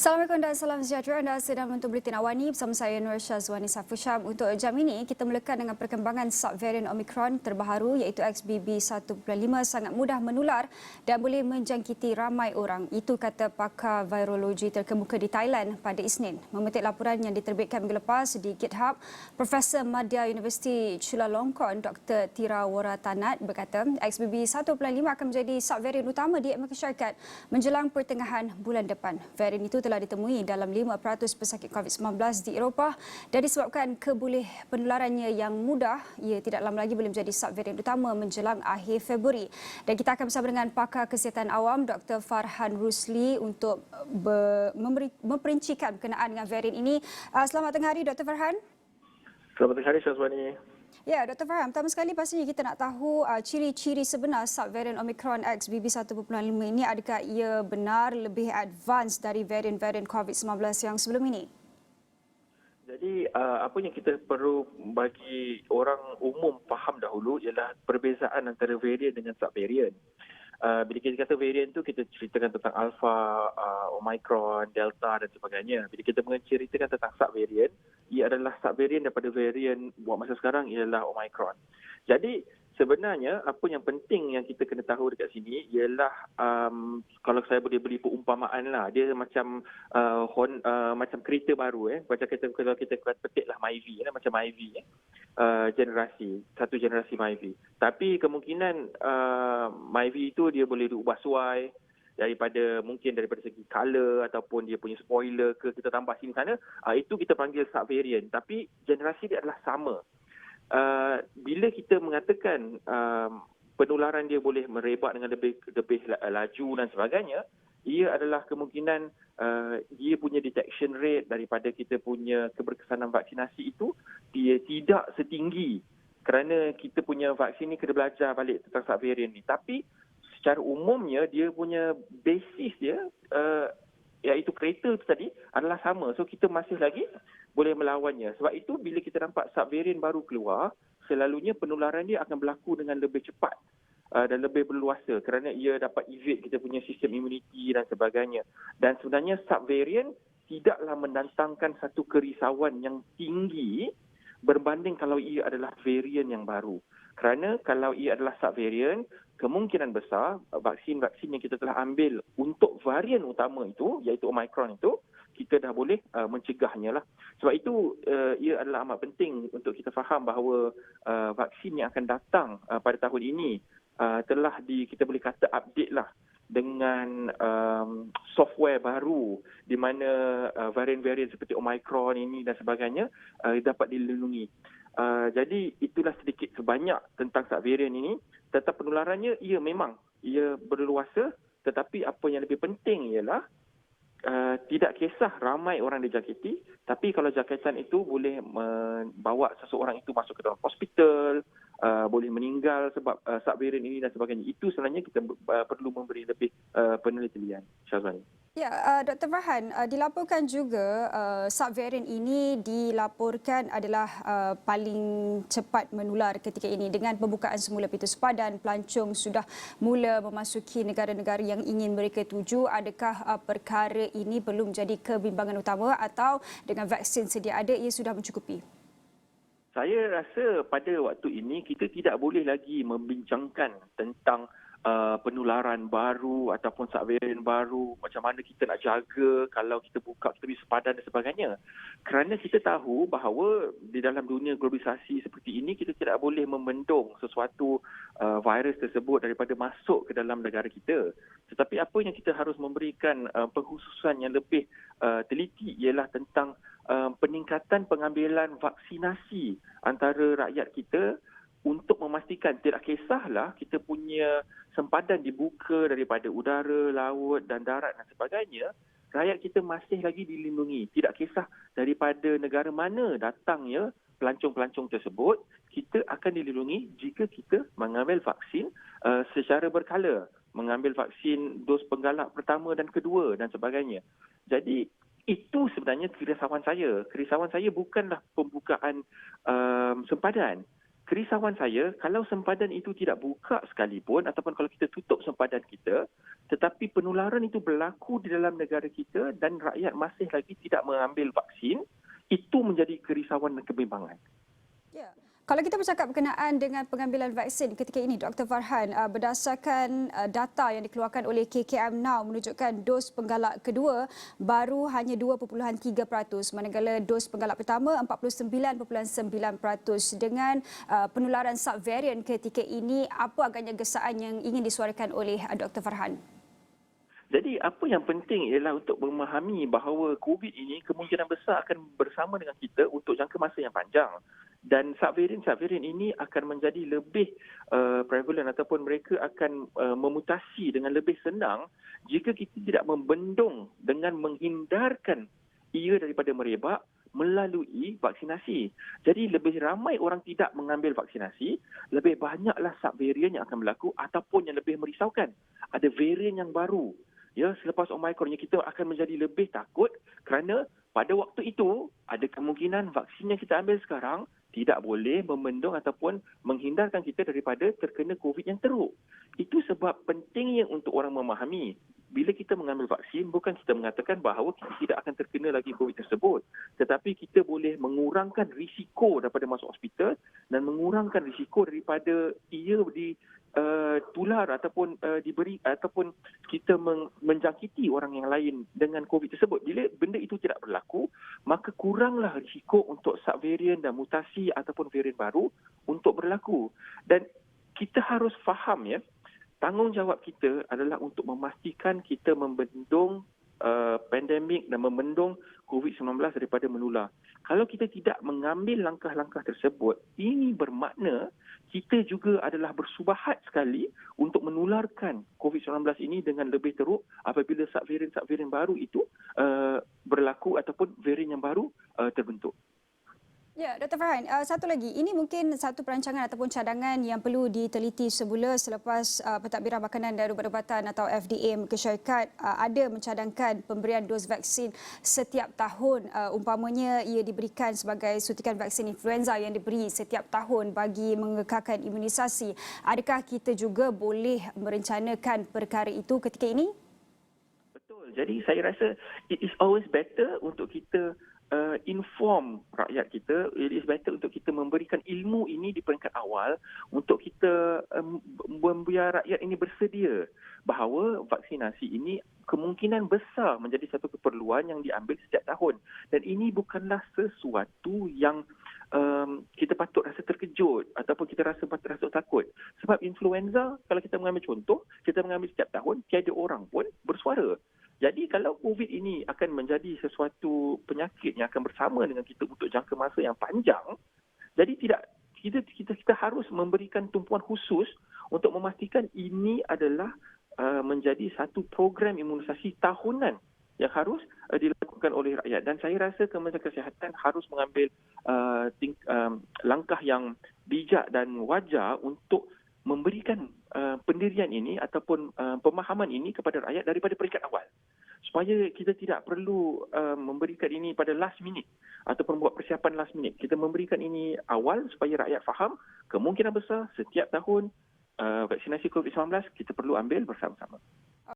Assalamualaikum dan salam sejahtera. Anda sedang menonton Buletin Awani bersama saya Nur Syazwani Safusham. Untuk jam ini, kita melekat dengan perkembangan subvarian Omicron terbaru iaitu XBB 1.5 sangat mudah menular dan boleh menjangkiti ramai orang. Itu kata pakar virologi terkemuka di Thailand pada Isnin. Memetik laporan yang diterbitkan minggu lepas di GitHub, Profesor Madya Universiti Chulalongkorn Dr. Tira Waratanat berkata XBB 1.5 akan menjadi subvarian utama di Amerika Syarikat menjelang pertengahan bulan depan. Varian itu telah ditemui dalam 5% pesakit COVID-19 di Eropah dan disebabkan keboleh penularannya yang mudah, ia tidak lama lagi boleh menjadi subvarian utama menjelang akhir Februari. Dan kita akan bersama dengan pakar kesihatan awam Dr. Farhan Rusli untuk memperincikan berkenaan dengan varian ini. Selamat tengah hari Dr. Farhan. Selamat hari Syazwani. Ya, Dr. Farhan, pertama sekali pastinya kita nak tahu ciri-ciri sebenar subvarian Omicron XBB 1.5 ini. Adakah ia benar lebih advance dari varian-varian COVID-19 yang sebelum ini? Jadi apa yang kita perlu bagi orang umum faham dahulu ialah perbezaan antara varian dengan subvarian. Bila kita kata varian tu kita ceritakan tentang alpha, omicron, delta dan sebagainya. Bila kita menceritakan tentang subvarian, ia adalah subvarian daripada varian buat masa sekarang ialah omicron. Jadi sebenarnya apa yang penting yang kita kena tahu dekat sini ialah kalau saya boleh beri perumpamaan lah, dia macam macam kereta baru macam kalau kita petiklah Myvi macam Myvi satu generasi Myvi. Tapi kemungkinan Myvi itu dia boleh diubah suai daripada segi color ataupun dia punya spoiler ke kita tambah sini sana, itu kita panggil subvariant, tapi generasi dia adalah sama. Bila kita mengatakan penularan dia boleh merebak dengan lebih laju dan sebagainya, ia adalah kemungkinan dia punya detection rate daripada kita punya keberkesanan vaksinasi itu dia tidak setinggi kerana kita punya vaksin ni kena belajar balik tentang subvariant ni. Tapi secara umumnya dia punya basis dia iaitu kereta itu tadi adalah sama. So kita masih lagi boleh melawannya. Sebab itu bila kita nampak subvariant baru keluar, selalunya penularan dia akan berlaku dengan lebih cepat dan lebih berluasa kerana ia dapat evade kita punya sistem imuniti dan sebagainya. Dan sebenarnya subvariant tidaklah mendatangkan satu kerisauan yang tinggi berbanding kalau ia adalah varian yang baru. Kerana kalau ia adalah subvariant, kemungkinan besar vaksin-vaksin yang kita telah ambil untuk varian utama itu, iaitu Omicron itu, kita dah boleh mencegahnya lah. Sebab itu ia adalah amat penting untuk kita faham bahawa vaksin yang akan datang pada tahun ini telah kita boleh kata update lah dengan software baru di mana varian-varian seperti Omicron ini dan sebagainya dapat dilindungi. Jadi itulah sedikit sebanyak tentang subvarian ini. Tetap penularannya ia memang ia berluasa, tetapi apa yang lebih penting ialah tidak kisah ramai orang dijangkiti, tapi kalau jangkitan itu boleh membawa seseorang itu masuk ke dalam hospital, boleh meninggal sebab subvarian ini dan sebagainya. Itu sebenarnya kita perlu memberi lebih penelitian. Syazwani. Ya, Dr. Farhan, dilaporkan juga subvarian ini dilaporkan adalah paling cepat menular ketika ini dengan pembukaan semula pintu sepadan, pelancong sudah mula memasuki negara-negara yang ingin mereka tuju. Adakah perkara ini belum menjadi kebimbangan utama atau dengan vaksin sedia ada ia sudah mencukupi? Saya rasa pada waktu ini kita tidak boleh lagi membincangkan tentang penularan baru ataupun subvarian baru, macam mana kita nak jaga kalau kita buka, kita beri sepadan dan sebagainya. Kerana kita tahu bahawa di dalam dunia globalisasi seperti ini, kita tidak boleh membendung sesuatu virus tersebut daripada masuk ke dalam negara kita. Tetapi apa yang kita harus memberikan pengkhususan yang lebih teliti ialah tentang peningkatan pengambilan vaksinasi antara rakyat kita untuk memastikan tidak kisahlah kita punya sempadan dibuka daripada udara, laut dan darat dan sebagainya, rakyat kita masih lagi dilindungi. Tidak kisah daripada negara mana datangnya pelancong-pelancong tersebut, kita akan dilindungi jika kita mengambil vaksin secara berkala. Mengambil vaksin dos penggalak pertama dan kedua dan sebagainya. Jadi itu sebenarnya kerisauan saya. Kerisauan saya bukanlah pembukaan sempadan. kerisauan saya, kalau sempadan itu tidak buka sekalipun ataupun kalau kita tutup sempadan kita, tetapi penularan itu berlaku di dalam negara kita dan rakyat masih lagi tidak mengambil vaksin, itu menjadi kerisauan dan kebimbangan. Ya. Kalau kita bercakap berkenaan dengan pengambilan vaksin ketika ini, Dr. Farhan, berdasarkan data yang dikeluarkan oleh KKM Now menunjukkan dos penggalak kedua baru hanya 2.3%, manakala dos penggalak pertama 49.9%. Dengan penularan subvarian ketika ini, apa agaknya gesaan yang ingin disuarakan oleh Dr. Farhan? Jadi apa yang penting ialah untuk memahami bahawa COVID ini kemungkinan besar akan bersama dengan kita untuk jangka masa yang panjang. Dan subvarian ini akan menjadi lebih prevalent ataupun mereka akan memutasi dengan lebih senang jika kita tidak membendung dengan menghindarkan ia daripada merebak melalui vaksinasi. Jadi lebih ramai orang tidak mengambil vaksinasi, lebih banyaklah subvarian yang akan berlaku ataupun yang lebih merisaukan. Ada varian yang baru. Ya, selepas Omicron kita akan menjadi lebih takut kerana pada waktu itu ada kemungkinan vaksin yang kita ambil sekarang tidak boleh membendung ataupun menghindarkan kita daripada terkena COVID yang teruk. Itu sebab pentingnya untuk orang memahami. Bila kita mengambil vaksin, bukan kita mengatakan bahawa kita tidak akan terkena lagi COVID tersebut. Tetapi kita boleh mengurangkan risiko daripada masuk hospital dan mengurangkan risiko daripada ia tular ataupun diberi ataupun kita menjangkiti orang yang lain dengan COVID tersebut. Bila benda itu tidak berlaku, maka kuranglah risiko untuk subvarian dan mutasi ataupun varian baru untuk berlaku. Dan kita harus faham ya, tanggungjawab kita adalah untuk memastikan kita membendung pandemik dan membendung COVID-19 daripada menular. Kalau kita tidak mengambil langkah-langkah tersebut, ini bermakna kita juga adalah bersubahat sekali untuk menularkan COVID-19 ini dengan lebih teruk apabila subvarian baru itu berlaku ataupun varian yang baru terbentuk. Ya, Dr. Farhan, satu lagi. Ini mungkin satu perancangan ataupun cadangan yang perlu diteliti semula selepas Pentadbiran Makanan dan Ubat-ubatan atau FDA Masyarakat ada mencadangkan pemberian dos vaksin setiap tahun. Umpamanya ia diberikan sebagai suntikan vaksin influenza yang diberi setiap tahun bagi mengekalkan imunisasi. Adakah kita juga boleh merencanakan perkara itu ketika ini? Betul. Jadi saya rasa it is always better untuk kita inform rakyat kita. It is better untuk kita memberikan ilmu ini di peringkat awal untuk kita membiar rakyat ini bersedia bahawa vaksinasi ini kemungkinan besar menjadi satu keperluan yang diambil setiap tahun. Dan ini bukanlah sesuatu yang kita patut rasa terkejut ataupun kita patut rasa takut. Sebab influenza, kalau kita mengambil contoh, kita mengambil setiap tahun, tiada orang pun bersuara. Jadi kalau COVID ini akan menjadi sesuatu penyakit yang akan bersama dengan kita untuk jangka masa yang panjang, jadi kita harus memberikan tumpuan khusus untuk memastikan ini adalah menjadi satu program imunisasi tahunan yang harus dilakukan oleh rakyat. Dan saya rasa Kementerian Kesihatan harus mengambil langkah yang bijak dan wajar untuk memberikan pendirian ini ataupun pemahaman ini kepada rakyat daripada peringkat awal. Supaya kita tidak perlu memberikan ini pada last minute ataupun buat persiapan last minute. Kita memberikan ini awal supaya rakyat faham kemungkinan besar setiap tahun vaksinasi COVID-19 kita perlu ambil bersama-sama.